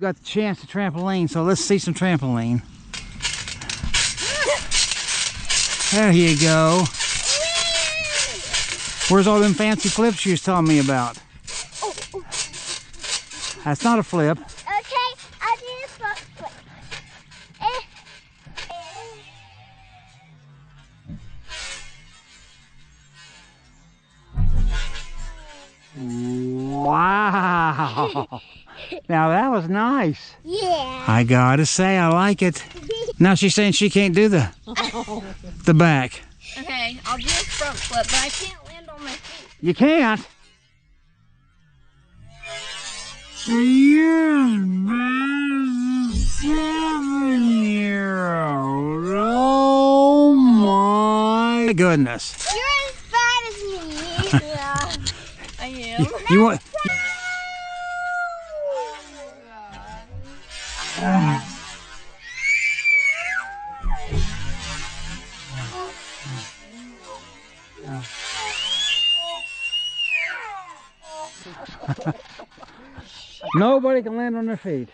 Got the chance to trampoline, so let's see some trampoline. There you go. Where's all them fancy flips you was telling me about? That's not a flip. Okay, I did a front flip. Wow. Now that was nice. Yeah. I gotta say, I like it. Now she's saying she can't do the back. Okay, I'll do a front flip, but I can't land on my feet. You can't. You're 7-year-old. Oh my goodness. You're as bad as me. Yeah, I am. You want? Nobody can land on their feet.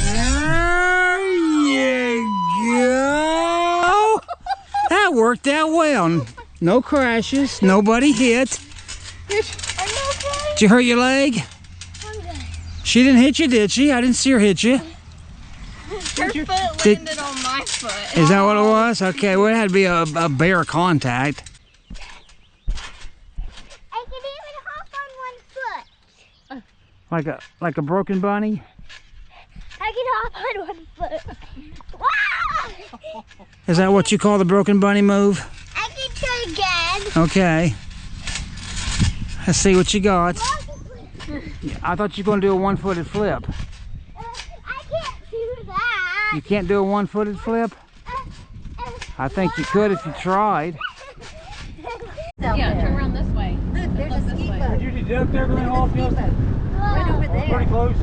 There you go. That worked out well. No crashes. Nobody hit. Did you hurt your leg? She didn't hit you, did she? I didn't see her hit you. Her foot landed on my foot. Is that what it was? Okay, well, it had to be a bare contact. I can even hop on one foot. Like a broken bunny? I can hop on one foot. Wow! Is that what you call the broken bunny move? I can try again. Okay. Let's see what you got. I thought you were going to do a one-footed flip. I can't do that. You can't do a one-footed flip? I think you could if you tried. Yeah, turn around this way. Look, there's a ski boat. Did you deduct everything off, Justin? Right over there. Pretty close.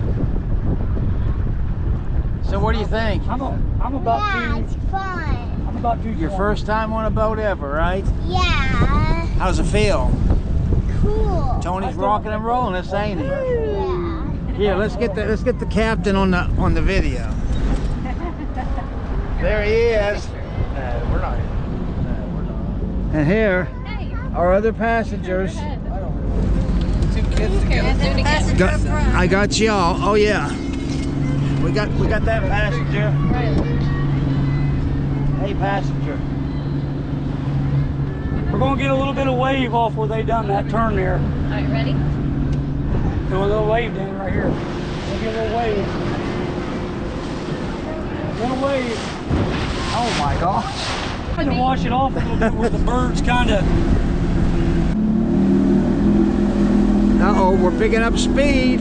So what do you think? I'm about it's fun. I'm about to. Your first time on a boat ever, right? Yeah. How's it feel? Cool. Tony's rocking and rolling us, ain't he? Yeah. Here, let's get the captain on the video. There he is. We're not. And here are other passengers. Two kids together. I got y'all. Oh yeah. We got that passenger. Hey passenger. We're gonna get a little bit of wave off where they done that turn there. All right, ready? Do a little wave down right here. We'll get a little wave. A little wave. Oh my gosh. I had to wash it off a little bit where the birds kind of. Uh-oh, we're picking up speed.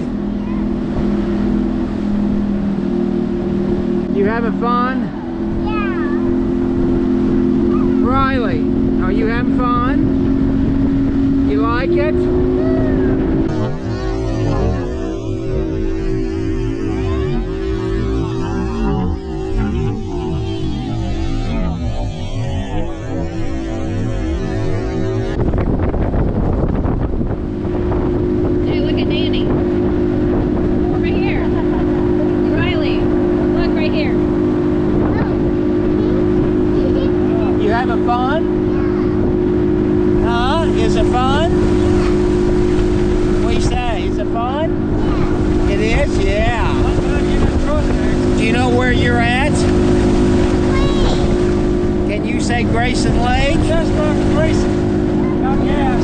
You having fun? Yeah. Riley, are you having fun? You like it? Hey, look at Danny. Over here. Riley, look right here. You having fun? Huh? Is it fun? What do you say? Is it fun? It is? Yeah. Do you know where you're at? Can you say Grayson Lake? Just Grayson. Got gas.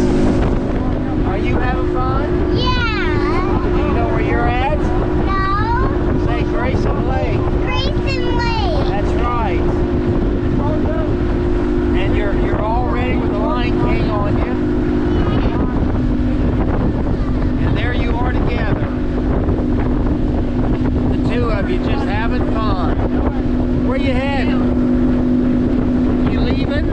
Are you having fun? Yeah. Do you know where you're at? No. Say Grayson Lake. Grayson Lake. That's right. And you're all ready with the Lion King on you. And there you are together. The two of you just having fun. Where you heading? You leaving?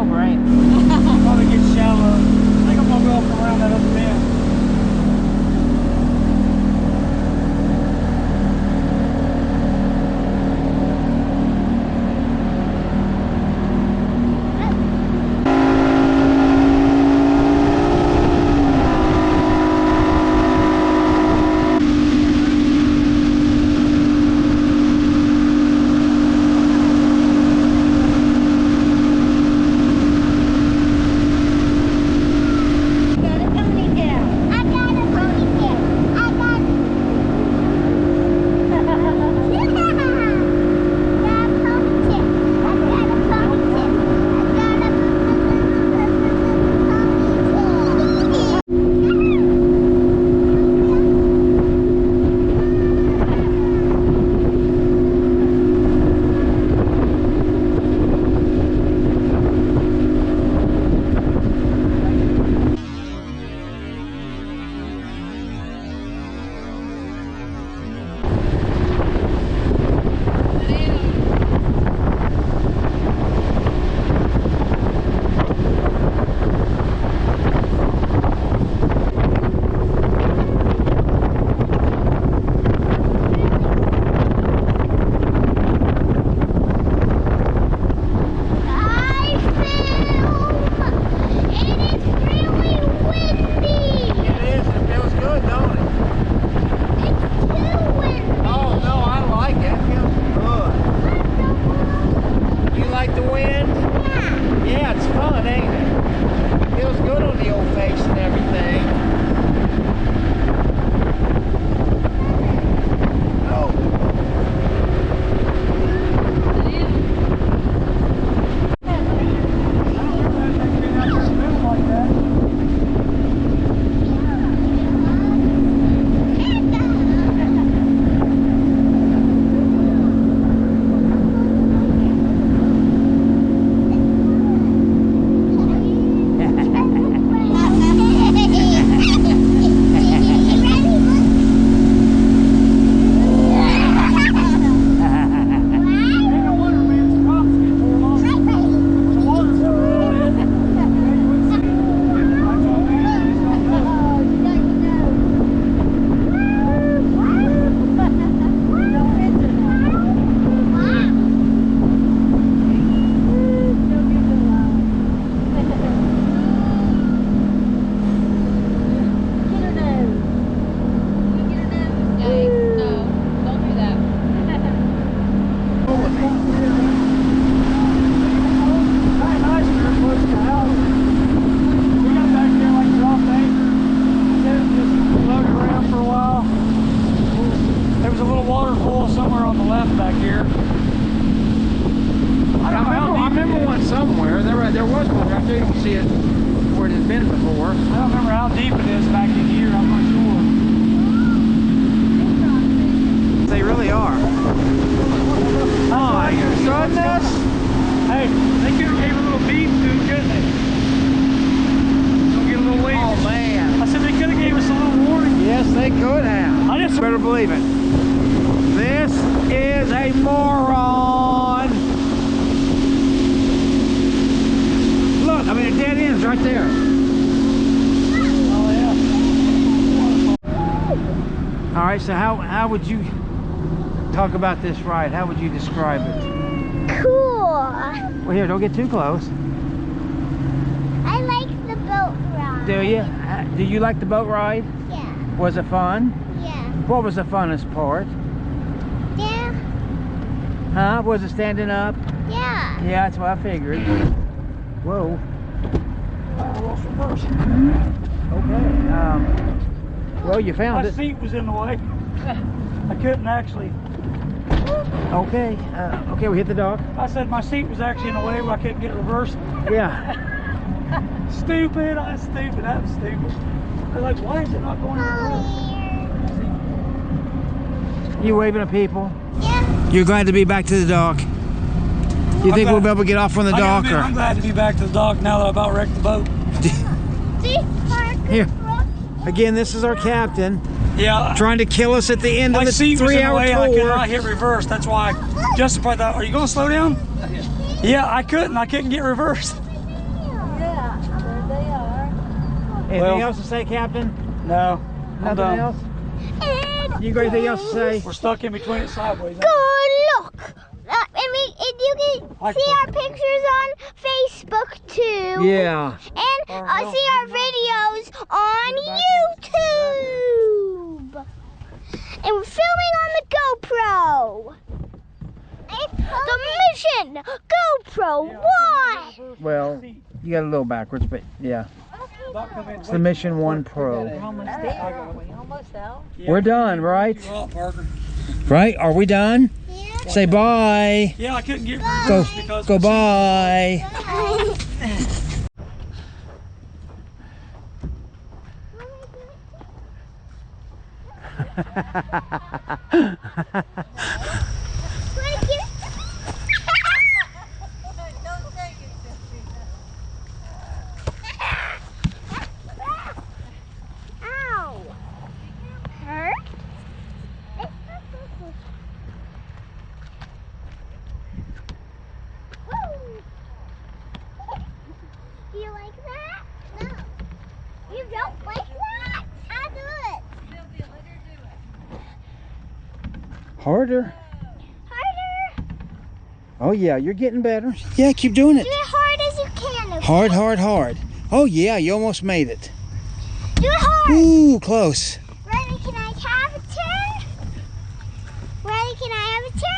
over, ain't it? Probably get shallow. I think I'm gonna go up around that other bend. So how would you talk about this ride? How would you describe it? Cool. Well, here, don't get too close. I like the boat ride. Do you? Do you like the boat ride? Yeah. Was it fun? Yeah. What was the funnest part? Yeah. Huh? Was it standing up? Yeah. Yeah, that's what I figured. Whoa. Okay. Well, you found My it. seat was in the way. I couldn't actually. Okay. Okay, we hit the dock. I said my seat was actually in the way where I couldn't get reversed. Yeah. Stupid. I was stupid. That was stupid. I was like, why is it not going in reverse? You waving at people? Yeah. You're glad to be back to the dock? You think we'll be able to get off from the dock? I'm glad to be back to the dock now that I about wrecked the boat. See, Parker. Here. Again, this is our captain. Yeah. Trying to kill us at the end of the 3-hour I tour. could not hit reverse. That's why Justin probably thought, are you going to slow down? Yeah, I couldn't. I couldn't get reversed. Anything Well, else to say, Captain? No. I'm Nothing done. else? And You got anything else to say? We're stuck in between it sideways. good luck. And you can see our pictures on Facebook too. Yeah. And see our videos on YouTube. And we're filming on the GoPro. The Mission GoPro One. Well, you got a little backwards, but yeah. It's the Mission One Pro. Almost there, aren't we? Almost out. We're done, right? Parker. Right? Are we done? Yeah. Say bye. Yeah, I couldn't get Go, rid because go bye. Ow. Hurt? Woo. Do you like that? No. You don't like that? I'll do it. Sylvia, let her do it. Harder. Harder. Oh yeah, you're getting better. Yeah, keep doing it. Do it hard as you can. Okay? Hard, hard, hard. Oh yeah, you almost made it. Do it hard. Ooh, close. Ready, can I have a turn? Ready, can I have a turn?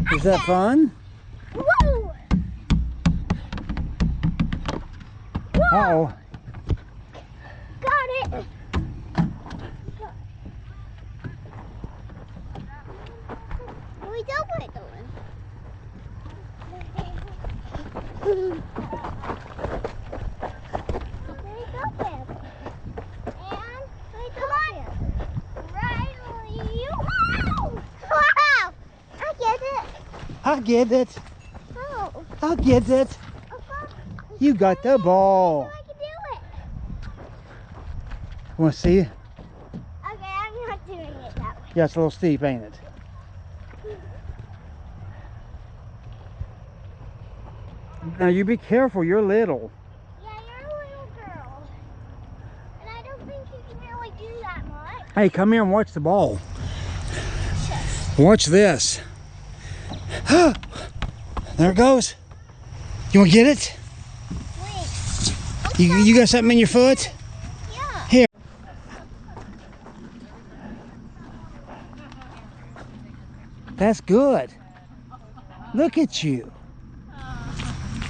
Okay. Is that fun? Woo! Uh-oh. Got it. We don't want it going. There you go, Pam. And come on. Riley. Wow! Wow! I get it. I get it. Oh. I get it. You got the ball. I can do it. Want to see? Okay, I'm not doing it that way. Yeah, it's a little steep, ain't it? Now you be careful, you're little. Yeah, you're a little girl. And I don't think you can really do that much. Hey, come here and watch the ball. Watch this. There it goes. You want to get it? Wait. You got something in your foot? Yeah. Here. That's good. Look at you.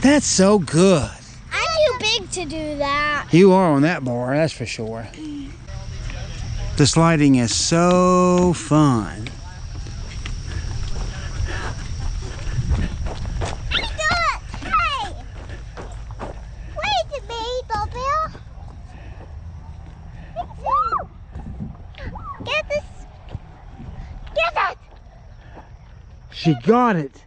That's so good. I'm too big to do that. You are on that bar, that's for sure. The sliding is so fun. I do it. Hey. Wait a minute, Sylvia. Get this. Get it. She got it.